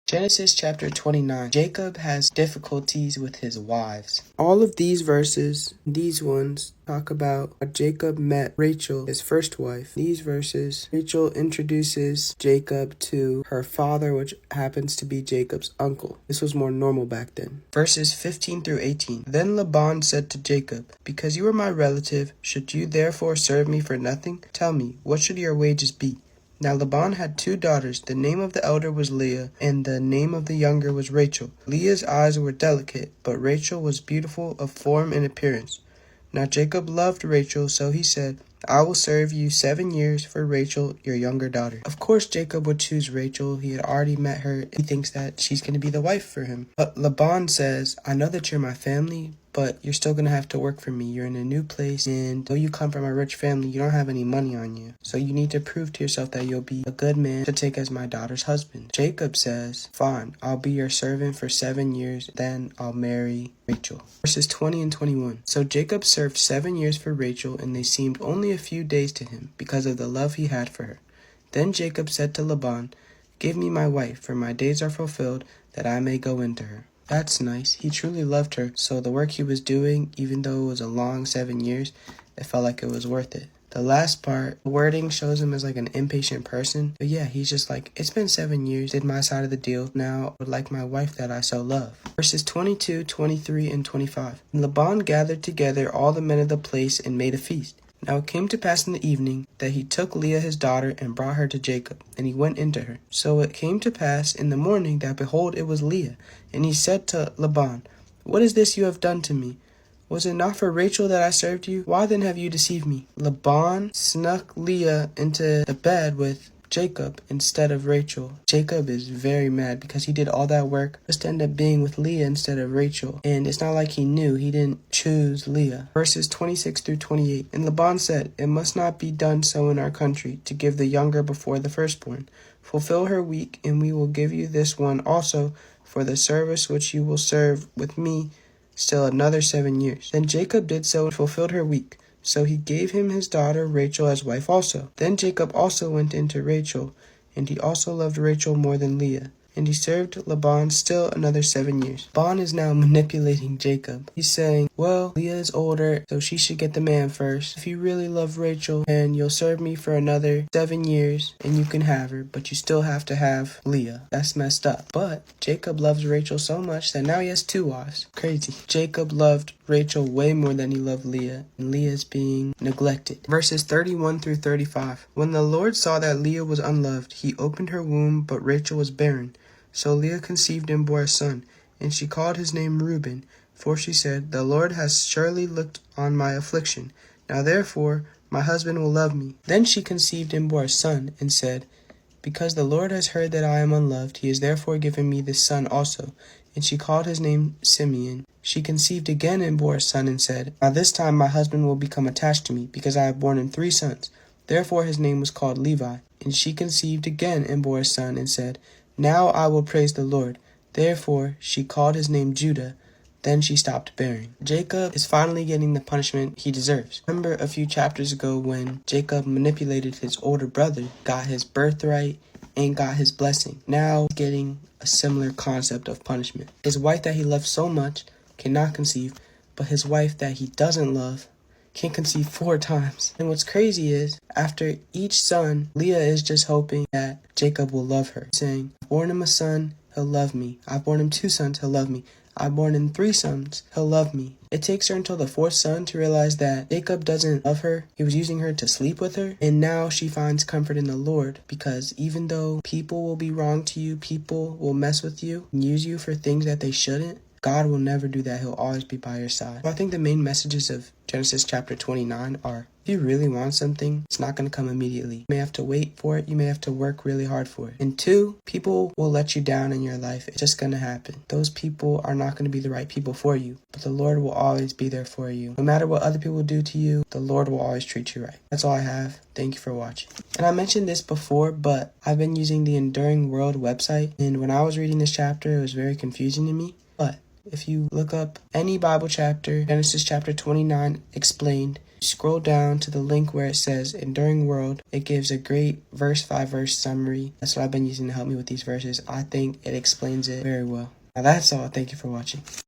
Genesis chapter 29. Jacob has difficulties with his wives. All of these verses, these ones, talk about how Jacob met Rachel, his first wife. These verses, Rachel introduces Jacob to her father, which happens to be Jacob's uncle. This was more normal back then. Verses 15 through 18. Then Laban said to Jacob, "Because you are my relative, should you therefore serve me for nothing? Tell me, what should your wages be?" Now Laban had 2 daughters. The name of the elder was Leah, and the name of the younger was Rachel. Leah's eyes were delicate, but Rachel was beautiful of form and appearance. Now Jacob loved Rachel, so he said, "I will serve you 7 years for Rachel, your younger daughter." Of course Jacob would choose Rachel. He had already met her. He thinks that she's going to be the wife for him. But Laban says, "I know that you're my family, but you're still going to have to work for me. You're in a new place, and though you come from a rich family, you don't have any money on you. So you need to prove to yourself that you'll be a good man to take as my daughter's husband." Jacob says, "Fine, I'll be your servant for 7 years, then I'll marry Rachel." Verses 20 and 21. So Jacob served 7 years for Rachel, and they seemed only a few days to him, because of the love he had for her. Then Jacob said to Laban, "Give me my wife, for my days are fulfilled, that I may go into her." That's nice. He truly loved her, so the work he was doing, even though it was a long 7 years, it felt like it was worth it. The last part, the wording shows him as like an impatient person. But yeah, he's just like, it's been 7 years, did my side of the deal, now I would like my wife that I so love. Verses 22, 23, and 25. And Laban gathered together all the men of the place and made a feast. Now it came to pass in the evening that he took Leah his daughter and brought her to Jacob, and he went into her. So it came to pass in the morning that behold, it was Leah. And he said to Laban, "What is this you have done to me? Was it not for Rachel that I served you? Why then have you deceived me?" Laban snuck Leah into the bed with Jacob instead of Rachel. Jacob is very mad because he did all that work just to end up being with Leah instead of Rachel. And it's not like he knew. He didn't choose Leah. Verses 26 through 28. And Laban said, "It must not be done so in our country, to give the younger before the firstborn. Fulfill her week, and we will give you this one also for the service which you will serve with me still another 7 years." Then Jacob did so and fulfilled her week. So he gave him his daughter Rachel as wife also. Then Jacob also went into Rachel, and he also loved Rachel more than Leah. And he served Laban still another 7 years. Laban is now manipulating Jacob. He's saying, "Well, Leah is older, so she should get the man first. If you really love Rachel, and you'll serve me for another 7 years, and you can have her, but you still have to have Leah." That's messed up. But Jacob loves Rachel so much that now he has 2 wives. Crazy. Jacob loved Rachel way more than he loved Leah, and Leah is being neglected. Verses 31 through 35. When the Lord saw that Leah was unloved, he opened her womb, but Rachel was barren. So Leah conceived and bore a son, and she called his name Reuben, for she said, "The Lord has surely looked on my affliction. Now therefore my husband will love me." Then she conceived and bore a son, and said, "Because the Lord has heard that I am unloved, he has therefore given me this son also." And she called his name Simeon. She conceived again and bore a son, and said, "Now this time my husband will become attached to me, because I have borne him 3 sons. Therefore his name was called Levi. And she conceived again and bore a son, and said, "Now I will praise the Lord." Therefore she called his name Judah. Then she stopped bearing. Jacob is finally getting the punishment he deserves. Remember a few chapters ago when Jacob manipulated his older brother, got his birthright, and got his blessing. Now he's getting a similar concept of punishment. His wife that he loved so much cannot conceive, but his wife that he doesn't love can conceive 4 times. And what's crazy is, after each son, Leah is just hoping that Jacob will love her, saying, "I've born him a son, he'll love me. I've born him 2 sons, he'll love me. I've born him 3 sons, he'll love me." It takes her until the 4th son to realize that Jacob doesn't love her. He was using her to sleep with her. And now she finds comfort in the Lord, because even though people will be wrong to you, people will mess with you and use you for things that they shouldn't, God will never do that. He'll always be by your side. So I think the main messages of Genesis chapter 29 are, if you really want something, it's not going to come immediately. You may have to wait for it. You may have to work really hard for it. And 2, people will let you down in your life. It's just going to happen. Those people are not going to be the right people for you. But the Lord will always be there for you. No matter what other people do to you, the Lord will always treat you right. That's all I have. Thank you for watching. And I mentioned this before, but I've been using the Enduring World website. And when I was reading this chapter, it was very confusing to me. But if you look up any Bible chapter, Genesis chapter 29 explained, Scroll down to the link where it says Enduring World. It gives a great verse 5 verse summary. That's what I've been using to help me with these verses. I think it explains it very well. Now that's all. Thank you for watching.